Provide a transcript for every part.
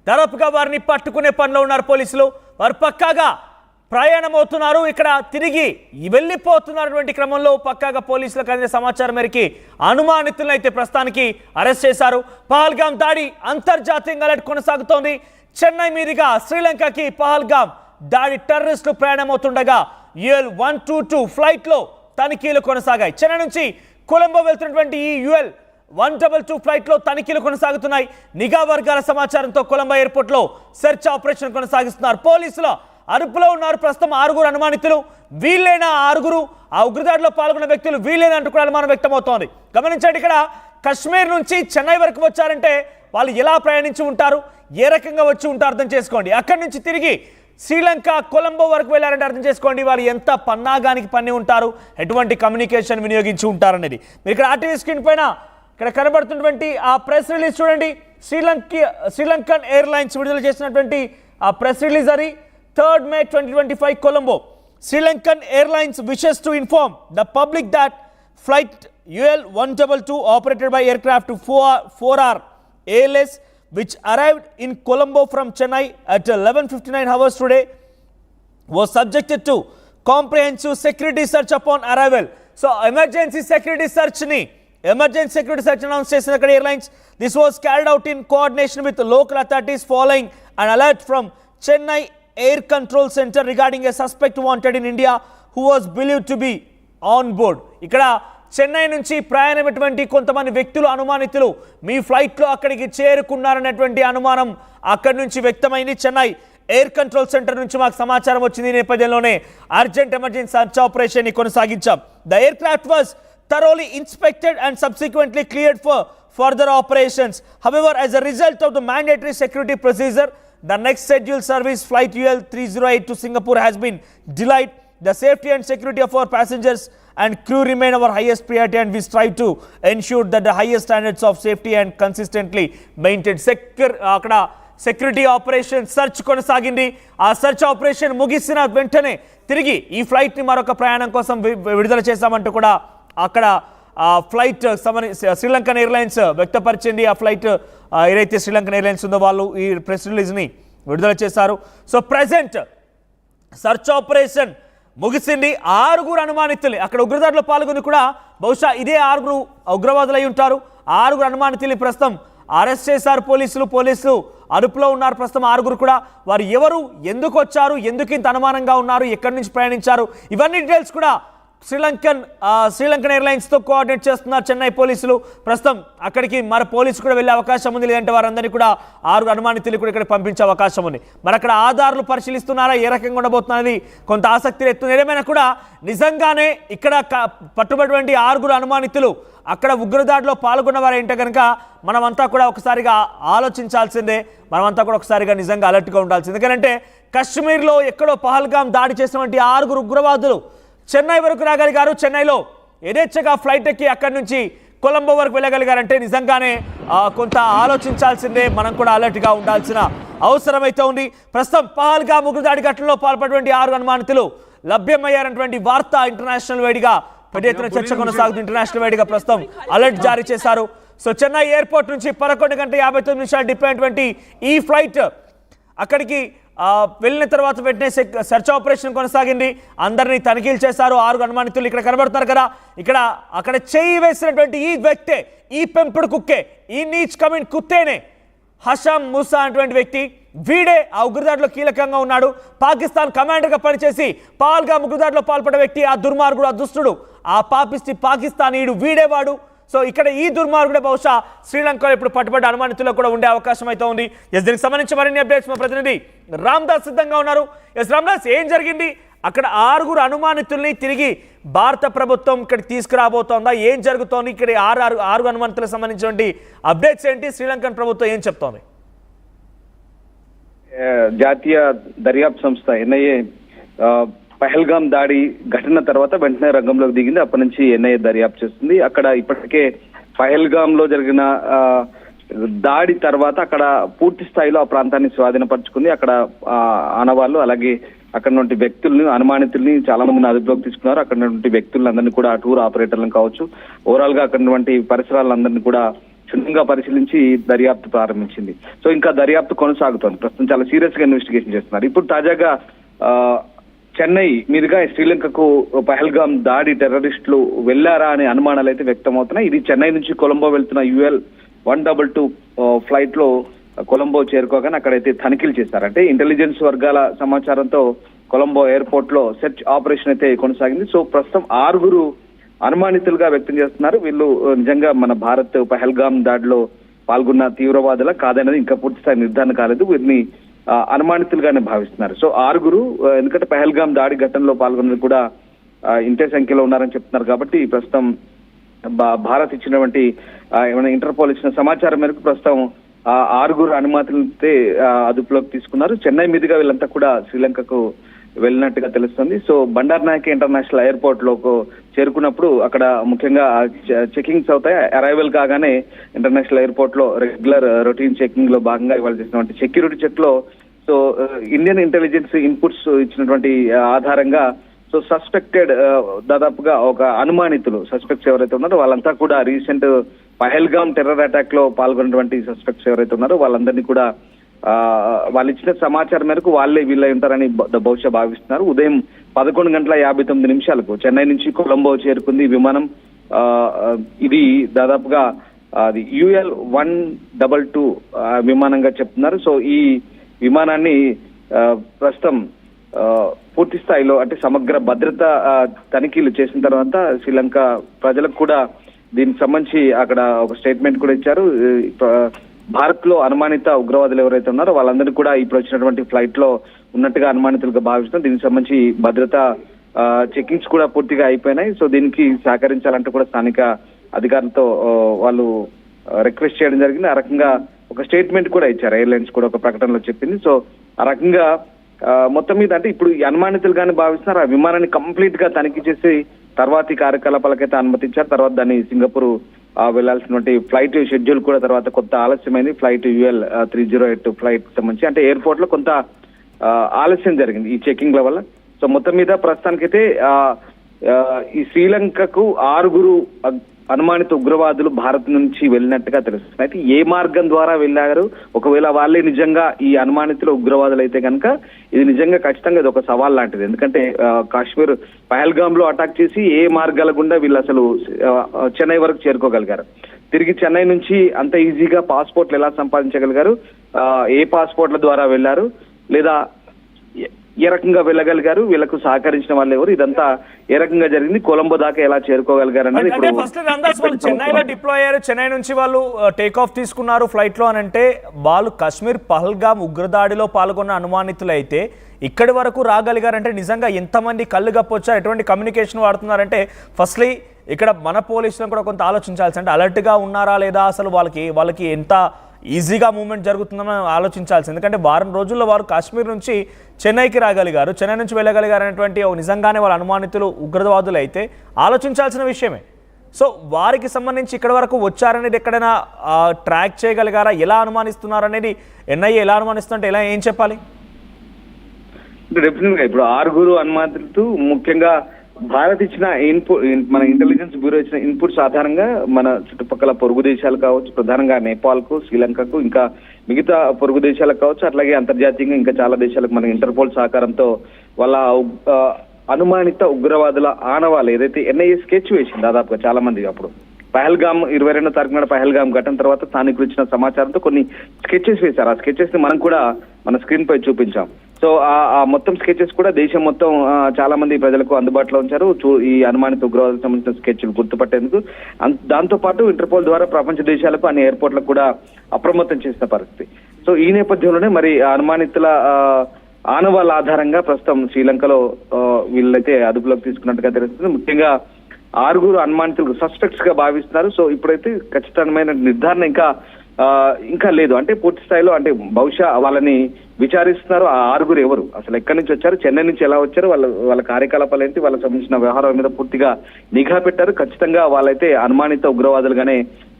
దాదాపుగా వారిని పట్టుకునే పనిలో ఉన్నారు పోలీసులు. వారు పక్కాగా ప్రయాణం అవుతున్నారు, ఇక్కడ తిరిగి వెళ్ళిపోతున్నటువంటి క్రమంలో పక్కాగా పోలీసులకు అందిన సమాచారం మేరకు అనుమానితులను అయితే ప్రస్తుతానికి అరెస్ట్ చేశారు. పహల్గాం దాడి అంతర్జాతీయంగా అలర్ట్ కొనసాగుతోంది. చెన్నై మీదుగా శ్రీలంకకి పహల్గాం దాడి టెర్రరిస్టులు ప్రయాణమవుతుండగా UL-122 ఫ్లైట్లో తనిఖీలు కొనసాగాయి. చెన్నై నుంచి కొలంబో వెళ్తున్నటువంటి ఈ UL-122 ఫ్లైట్లో తనిఖీలు కొనసాగుతున్నాయి. నిఘా వర్గాల సమాచారంతో కొలంబో ఎయిర్పోర్ట్లో సెర్చ్ ఆపరేషన్ కొనసాగిస్తున్నారు. పోలీసుల అదుపులో ఉన్నారు ప్రస్తుతం 6 అనుమానితులు. వీళ్ళైనా 6 ఆ ఉగ్రదాడిలో పాల్గొన్న వ్యక్తులు వీళ్ళైనా అంటూ కూడా అనుమానం వ్యక్తమవుతోంది. గమనించండి, ఇక్కడ కశ్మీర్ నుంచి చెన్నై వరకు వచ్చారంటే వాళ్ళు ఎలా ప్రయాణించి ఉంటారు, ఏ రకంగా వచ్చి ఉంటారు అర్థం చేసుకోండి. అక్కడి నుంచి తిరిగి శ్రీలంక కొలంబో వరకు వెళ్ళారంటే అర్థం చేసుకోండి వాళ్ళు ఎంత పన్నాగానికి పన్ని ఉంటారు, ఎటువంటి కమ్యూనికేషన్ వినియోగించి ఉంటారనేది. మీరు ఇక్కడ ఆర్టీవీ స్క్రీన్ పైన ఇక్కడ కనబడుతున్నటువంటి ఆ ప్రెస్ రిలీజ్ చూడండి. శ్రీలంకన్ ఎయిర్లైన్స్ విడుదల చేసినటువంటి ఆ ప్రెస్ రిలీజ్ అది 3rd May 2025 Colombo. Sri Lankan Airlines wishes to inform the public that flight UL-122 operated by aircraft 4R ALS which arrived in Colombo from Chennai at 11:59 hours today was subjected to comprehensive security search upon arrival. So emergency security search announced Sri Airlines. This was carried out in coordination with local authorities following an alert from Chennai Air Control Center regarding a suspect wanted in India who was believed to be on board. ఇక్కడ చెన్నై నుంచి ప్రయాణమైనటువంటి కొంతమంది వ్యక్తులు అనుమానితులు మీ ఫ్లైట్లో అక్కడికి చేరుకున్నారనేటువంటి అనుమానం అక్కడి నుంచి వ్యక్తమైంది. Chennai air control centre నుంచి మాకు సమాచారం వచ్చింది. ఈ నేపథ్యంలోనే అర్జెంట్ ఎమర్జెన్సీ సర్చ్ ఆపరేషన్ ని కొనసాగించాం. The aircraft was thoroughly inspected and subsequently cleared for further operations. However, as a result of the mandatory security procedure, the next scheduled service flight UL-308 to Singapore has been delayed. The safety and security of our passengers and crew remain our highest priority and we strive to ensure that the highest standards of safety and consistently maintained. అక్కడ security operation search కొనసాగింది. ఆ search operation ముగిసిన వెంటనే తిరిగి ఈ ఫ్లైట్ని మరొక ప్రయాణం కోసం విడుదల చేశామంటూ కూడా అక్కడ ఫ్లైట్ శ్రీలంకన్ ఎయిర్లైన్స్ వ్యక్తపరిచింది. ఆ ఫ్లైట్ ఏదైతే శ్రీలంకన్ ఎయిర్లైన్స్ ఉందో వాళ్ళు ఈ ప్రెస్ రిలీజ్ని విడుదల చేశారు. సో ప్రెజెంట్ సర్చ్ ఆపరేషన్ ముగిసింది. 6 అనుమానితులు అక్కడ ఉగ్రదాడిలో పాల్గొని కూడా బహుశా ఇదే 6 ఉగ్రవాదులు అయి ఉంటారు. 6 అనుమానితులు ప్రస్తుతం అరెస్ట్ చేశారు పోలీసులు అదుపులో ఉన్నారు ప్రస్తుతం 6 కూడా. వారు ఎవరు, ఎందుకు వచ్చారు, ఎందుకు ఇంత అనుమానంగా ఉన్నారు, ఎక్కడి నుంచి ప్రయాణించారు, ఇవన్నీ డీటెయిల్స్ కూడా శ్రీలంకన్ ఎయిర్లైన్స్తో కోఆర్డినేట్ చేస్తున్నారు చెన్నై పోలీసులు. ప్రస్తుతం అక్కడికి మరి పోలీసు కూడా వెళ్ళే అవకాశం ఉంది, లేదంటే వారందరినీ కూడా 6 అనుమానితులు కూడా ఇక్కడ పంపించే అవకాశం ఉంది. మరి అక్కడ ఆధారాలు పరిశీలిస్తున్నారా, ఏ రకంగా ఉండబోతున్నది కొంత ఆసక్తి ఎత్తుంది. ఏమైనా కూడా నిజంగానే ఇక్కడ పట్టుబడినటువంటి 6 అనుమానితులు అక్కడ ఉగ్రదాడిలో పాల్గొన్న వారు ఏంటో కనుక మనమంతా కూడా ఒకసారిగా ఆలోచించాల్సిందే, మనమంతా కూడా ఒకసారిగా నిజంగా అలర్ట్గా ఉండాల్సింది. ఎందుకంటే కశ్మీర్లో ఎక్కడో పహల్గాం దాడి చేసినటువంటి 6 ఉగ్రవాదులు చెన్నై వరకు రాగలిగారు. చెన్నైలో యథేచ్ఛగా ఫ్లైట్ ఎక్కి అక్కడి నుంచి కొలంబో వరకు వెళ్ళగలిగారంటే నిజంగానే కొంత ఆలోచించాల్సిందే, మనం కూడా అలర్ట్గా ఉండాల్సిన అవసరం అయితే ఉంది. ప్రస్తుతం పహల్గాం ఉగ్రదాడి ఘటనలో పాల్పడినటువంటి 6 అనుమానితులు లభ్యమయ్యారన్నటువంటి వార్త ఇంటర్నేషనల్ వైడ్గా పెద్ద ఎత్తున చర్చ కొనసాగుతుంది. ఇంటర్నేషనల్ వైడ్గా ప్రస్తుతం అలర్ట్ జారీ చేశారు. సో చెన్నై ఎయిర్పోర్ట్ నుంచి 11:59 డిపోయినటువంటి ఈ ఫ్లైట్ అక్కడికి వెళ్ళిన తర్వాత వెంటనే సెర్చ్ ఆపరేషన్ కొనసాగింది. అందరినీ తనిఖీలు చేశారు. 6 అనుమానితులు ఇక్కడ కనబడుతున్నారు కదా, అక్కడ చేయి వేసినటువంటి ఈ వ్యక్తే, ఈ పెంపుడు కుక్కే, ఈ నీచ్ కమిన్ కుత్తేనే హషామ్ మూసా అనేటువంటి వ్యక్తి. వీడే ఆ ఉగ్రదాడిలో కీలకంగా ఉన్నాడు. పాకిస్తాన్ కమాండర్గా పనిచేసి పహల్గాం ఉగ్రదాడిలో పాల్పడ్డ వ్యక్తి, ఆ దుర్మార్గుడు, ఆ దుష్టుడు, ఆ పాకిస్తానీయుడు వీడేవాడు. సో ఇక్కడ ఈ దుర్మార్గుడే బహుశా శ్రీలంకలో ఇప్పుడు పట్టుబడ్డ అనుమానితుల్లో కూడా ఉండే అవకాశం అయితే ఉంది. దీనికి సంబంధించి మరిన్ని అప్డేట్స్ మా ప్రతినిధి రామ్దాస్ సిద్ధంగా ఉన్నారు. రామ్దాస్, ఏం జరిగింది అక్కడ? 6 అనుమానితుల్ని తిరిగి భారత ప్రభుత్వం ఇక్కడ తీసుకురాబోతోందా, ఏం జరుగుతోంది? ఇక్కడ 6 అనుమానితులకు సంబంధించినటువంటి అప్డేట్స్ ఏంటి? శ్రీలంకన్ ప్రభుత్వం ఏం చెప్తోంది? జాతీయ దర్యాప్తు సంస్థ NIA పహల్గాం దాడి ఘటన తర్వాత వెంటనే రంగంలోకి దిగింది. అప్పటి నుంచి NIA దర్యాప్తు చేస్తుంది. అక్కడ ఇప్పటికే పహల్గాం లో జరిగిన దాడి తర్వాత అక్కడ పూర్తి స్థాయిలో ఆ ప్రాంతాన్ని స్వాధీనపరుచుకుంది. అక్కడ ఆనవాళ్ళు అలాగే అక్కడ నుండి వ్యక్తుల్ని, అనుమానితుల్ని చాలా మందిని అదుపులోకి తీసుకున్నారు. అక్కడ నుండి వ్యక్తులందరినీ కూడా టూర్ ఆపరేటర్లను కావచ్చు, ఓవరాల్ గా అక్కడ నుండి పరిసరాలందరినీ కూడా క్షుణ్ణంగా పరిశీలించి దర్యాప్తు ప్రారంభించింది. సో ఇంకా దర్యాప్తు కొనసాగుతోంది. ప్రస్తుతం చాలా సీరియస్ గా ఇన్వెస్టిగేషన్ చేస్తున్నారు. ఇప్పుడు తాజాగా చెన్నై మీదుగా శ్రీలంకకు పహల్గాం దాడి టెర్రరిస్టులు వెళ్లారా అనే అనుమానాలు అయితే వ్యక్తమవుతున్నాయి. ఇది చెన్నై నుంచి కొలంబో వెళ్తున్న UL 122 ఫ్లైట్ లో కొలంబో చేరుకోగానే అక్కడైతే తనిఖీలు చేశారు. అంటే ఇంటెలిజెన్స్ వర్గాల సమాచారంతో కొలంబో ఎయిర్పోర్ట్ లో సెర్చ్ ఆపరేషన్ అయితే కొనసాగింది. సో ప్రస్తుతం 6 అనుమానితులుగా వ్యక్తం చేస్తున్నారు. వీళ్ళు నిజంగా మన భారత్ పహల్గాం దాడిలో పాల్గొన్న తీవ్రవాదుల కాదనేది ఇంకా పూర్తిస్థాయి నిర్ధారణ కాలేదు. వీరిని అనుమానితులుగానే భావిస్తున్నారు. సో 6 ఎందుకంటే పహల్గాం దాడి ఘటనలో పాల్గొన్నది కూడా ఇంతే సంఖ్యలో ఉన్నారని చెప్తున్నారు. కాబట్టి ప్రస్తుతం భారత్ ఇచ్చినటువంటి ఏమైనా ఇంటర్పోల్ ఇచ్చిన సమాచారం మేరకు ప్రస్తుతం 6 అనుమతులైతే అదుపులోకి తీసుకున్నారు. చెన్నై మీదుగా వీళ్ళంతా కూడా శ్రీలంకకు వెళ్ళినట్టుగా తెలుస్తుంది. So Bandar Naik international airport లో చేరుకున్నప్పుడు అక్కడ ముఖ్యంగా చెకింగ్స్ అవుతాయి. అరైవల్ కాగానే ఇంటర్నేషనల్ ఎయిర్పోర్ట్ లో రెగ్యులర్ రొటీన్ చెకింగ్ లో భాగంగా ఇవాళ చేసినటువంటి సెక్యూరిటీ చెక్ లో సో ఇండియన్ ఇంటెలిజెన్స్ ఇన్పుట్స్ ఇచ్చినటువంటి ఆధారంగా సో సస్పెక్టెడ్ దాదాపుగా ఒక అనుమానితులు సస్పెక్ట్స్ ఎవరైతే ఉన్నారో వాళ్ళంతా కూడా రీసెంట్ పహల్గాం టెర్రర్ అటాక్ లో పాల్గొన్నటువంటి సస్పెక్ట్స్ ఎవరైతే ఉన్నారో వాళ్ళందరినీ కూడా వాళ్ళు ఇచ్చిన సమాచారం మేరకు వాళ్ళే వీళ్ళై ఉంటారని బహుశా భావిస్తున్నారు. ఉదయం 11:59 చెన్నై నుంచి కొలంబో చేరుకుంది విమానం. ఇది దాదాపుగా అది UL 122 విమానంగా చెప్తున్నారు. సో ఈ విమానాన్ని ప్రస్తుతం పూర్తి స్థాయిలో అంటే సమగ్ర భద్రత తనిఖీలు చేసిన తర్వాత శ్రీలంక ప్రజలకు కూడా దీనికి సంబంధించి అక్కడ ఒక స్టేట్మెంట్ కూడా ఇచ్చారు. భారత్ లో అనుమానిత ఉగ్రవాదులు ఎవరైతే ఉన్నారో వాళ్ళందరినీ కూడా ఇప్పుడు వచ్చినటువంటి ఫ్లైట్ లో ఉన్నట్టుగా అనుమానితులుగా భావిస్తున్నాం. దీనికి సంబంధించి భద్రతా చెకింగ్స్ కూడా పూర్తిగా అయిపోయినాయి. సో దీనికి సహకరించాలంటూ కూడా స్థానిక అధికారులతో వాళ్ళు రిక్వెస్ట్ చేయడం జరిగింది. ఆ రకంగా ఒక స్టేట్మెంట్ కూడా ఇచ్చారు. ఎయిర్లైన్స్ కూడా ఒక ప్రకటనలో చెప్పింది. సో ఆ రకంగా మొత్తం మీద అంటే ఇప్పుడు ఈ అనుమానితులుగానే భావిస్తున్నారు. ఆ విమానాన్ని కంప్లీట్ గా తనిఖీ చేసి తర్వాతి కార్యకలాపాలకైతే అనుమతించారు. తర్వాత దాన్ని సింగపూర్ వెళ్లాల్సినటువంటి ఫ్లైట్ షెడ్యూల్ కూడా తర్వాత కొంత ఆలస్యమైంది. ఫ్లైట్ UL 308 ఫ్లైట్ సంబంధించి అంటే ఎయిర్పోర్ట్ లో కొంత ఆలస్యం జరిగింది ఈ చెకింగ్ ల వల్ల. సో మొత్తం మీద ప్రస్తుతానికైతే ఈ శ్రీలంకకు 6 అనుమానిత ఉగ్రవాదులు భారత్ నుంచి వెళ్ళినట్టుగా తెలుస్తుంది. అయితే ఏ మార్గం ద్వారా వెళ్ళారు, ఒకవేళ వాళ్ళే నిజంగా ఈ అనుమానితుల ఉగ్రవాదులు అయితే కనుక ఇది నిజంగా ఖచ్చితంగా ఇది ఒక సవాల్ లాంటిది. ఎందుకంటే కాశ్మీర్ పహల్గాం లో అటాక్ చేసి ఏ మార్గాల గుండా వీళ్ళు అసలు చెన్నై వరకు చేరుకోగలిగారు. తిరిగి చెన్నై నుంచి అంత ఈజీగా పాస్పోర్ట్లు ఎలా సంపాదించగలిగారు, ఏ పాస్పోర్ట్ల ద్వారా వెళ్ళారు, లేదా ఏ రకంగా వెళ్ళగలిగారు, వీళ్ళకు సహకరించిన వాళ్ళు ఎవరు, ఇదంతా ఏ రకంగా జరిగింది, కొలంబో దాకా ఎలా చేరుకోగలిగారు అన్నది ఇప్పుడు చెన్నైలో డిప్లాయ్ అయ్యారు. చెన్నై నుంచి వాళ్ళు టేక్ ఆఫ్ తీసుకున్నారు ఫ్లైట్ లో అని అంటే వాళ్ళు కాశ్మీర్ పహల్గాం ఉగ్రదాడిలో పాల్గొన్న అనుమానితులు అయితే ఇక్కడి వరకు రాగలిగారంటే నిజంగా ఎంతమంది కళ్ళు గప్పొచ్చారు, ఎటువంటి కమ్యూనికేషన్ వాడుతున్నారంటే ఫస్ట్లీ ఇక్కడ మన పోలీసులను కూడా కొంత ఆలోచించాల్సి అంటే అలర్ట్గా ఉన్నారా లేదా, అసలు వాళ్ళకి ఎంత ఈజీగా మూవ్మెంట్ జరుగుతుందని ఆలోచించాల్సి. ఎందుకంటే వారం రోజుల్లో వారు కాశ్మీర్ నుంచి చెన్నైకి రాగలిగారు, చెన్నై నుంచి వెళ్ళగలిగారు అనేటువంటి నిజంగానే వాళ్ళ అనుమానితులు ఉగ్రవాదులు అయితే ఆలోచించాల్సిన విషయమే. సో వారికి సంబంధించి ఇక్కడ వరకు వచ్చారనేది ఎక్కడైనా ట్రాక్ చేయగలిగారా, ఎలా అనుమానిస్తున్నారు అనేది NIA ఎలా అనుమానిస్తుంటే ఎలా ఏం చెప్పాలి? డెఫినెట్ గా ఇప్పుడు 6 అనుమానితులతో ముఖ్యంగా భారత్ ఇచ్చిన మన ఇంటెలిజెన్స్ బ్యూరో ఇచ్చిన ఇన్పుట్స్ ఆధారంగా మన చుట్టుపక్కల పొరుగు దేశాలు కావచ్చు, ప్రధానంగా నేపాల్కు, శ్రీలంకకు, ఇంకా మిగతా పొరుగు దేశాలకు కావచ్చు, అట్లాగే అంతర్జాతీయంగా ఇంకా చాలా దేశాలకు మన ఇంటర్పోల్ సహకారంతో వాళ్ళ అనుమానిత ఉగ్రవాదుల ఆనవాళ్ళు ఏదైతే NIA స్కెచ్ వేసింది దాదాపుగా చాలా మంది అప్పుడు పహల్గాం 22వ తారీఖు నాడు పహల్గాం ఘటన తర్వాత స్థానికులు ఇచ్చిన సమాచారంతో కొన్ని స్కెచెస్ వేశారు. ఆ స్కెచెస్ ని మనం కూడా మన స్క్రీన్ పై చూపించాం. సో ఆ మొత్తం స్కెచెస్ కూడా దేశం మొత్తం చాలా మంది ప్రజలకు అందుబాటులో ఉంచారు. ఈ అనుమానిత ఉగ్రవాదులకు సంబంధించిన స్కెచ్లు గుర్తుపట్టేందుకు. దాంతో పాటు ఇంటర్పోల్ ద్వారా ప్రపంచ దేశాలకు అన్ని ఎయిర్పోర్ట్లకు కూడా అప్రమత్తం చేసిన పరిస్థితి. సో ఈ నేపథ్యంలోనే మరి అనుమానితుల ఆనవాళ్ళ ఆధారంగా ప్రస్తుతం శ్రీలంకలో వీళ్ళైతే అదుపులోకి తీసుకున్నట్టుగా తెలుస్తుంది. ముఖ్యంగా 6 అనుమానితులకు సస్పెక్ట్స్ గా భావిస్తున్నారు. సో ఇప్పుడైతే ఖచ్చితమైన నిర్ధారణ ఇంకా లేదు. అంటే పూర్తి స్థాయిలో అంటే బహుశా వాళ్ళని విచారిస్తున్నారు. ఆ 6 ఎవరు, అసలు ఎక్కడి నుంచి వచ్చారు, చెన్నై నుంచి ఎలా వచ్చారు, వాళ్ళ కార్యకలాపాలు ఏంటి, వాళ్ళకి సంబంధించిన వ్యవహారాల మీద పూర్తిగా నిఘా పెట్టారు. ఖచ్చితంగా వాళ్ళైతే అనుమానిత ఉగ్రవాదులుగానే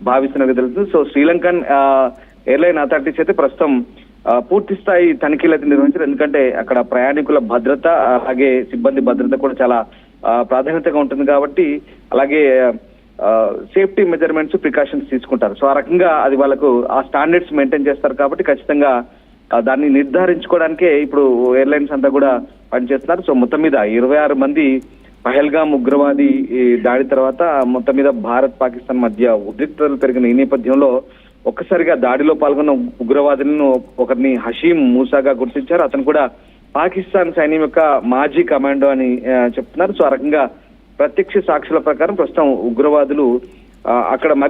భావిస్తున్నట్టు తెలుస్తుంది. సో శ్రీలంకన్ ఎయిర్లైన్ అథారిటీస్ అయితే ప్రస్తుతం పూర్తి స్థాయి తనిఖీలు అయితే నిర్వహించారు. ఎందుకంటే అక్కడ ప్రయాణికుల భద్రత అలాగే సిబ్బంది భద్రత కూడా చాలా ప్రాధాన్యతగా ఉంటుంది కాబట్టి, అలాగే సేఫ్టీ మెజర్మెంట్స్ ప్రికాషన్స్ తీసుకుంటారు. సో ఆ రకంగా అది వాళ్ళకు ఆ స్టాండర్డ్స్ మెయింటైన్ చేస్తారు కాబట్టి ఖచ్చితంగా దాన్ని నిర్ధారించుకోవడానికే ఇప్పుడు ఎయిర్లైన్స్ అంతా కూడా పనిచేస్తున్నారు. సో మొత్తం మీద 26 మంది పహల్గామ్ ఉగ్రవాది దాడి తర్వాత మొత్తం మీద భారత్ పాకిస్తాన్ మధ్య ఉద్రిక్తతలు పెరిగిన ఈ నేపథ్యంలో ఒక్కసారిగా దాడిలో పాల్గొన్న ఉగ్రవాదులను ఒకరిని హషీం మూసాగా గుర్తించారు. అతను కూడా పాకిస్తాన్ సైన్యం యొక్క మాజీ కమాండో అని చెప్తున్నారు. సో ఆ రకంగా ప్రత్యక్ష సాక్షుల ప్రకారం ప్రస్తుతం ఉగ్రవాదులు అక్కడ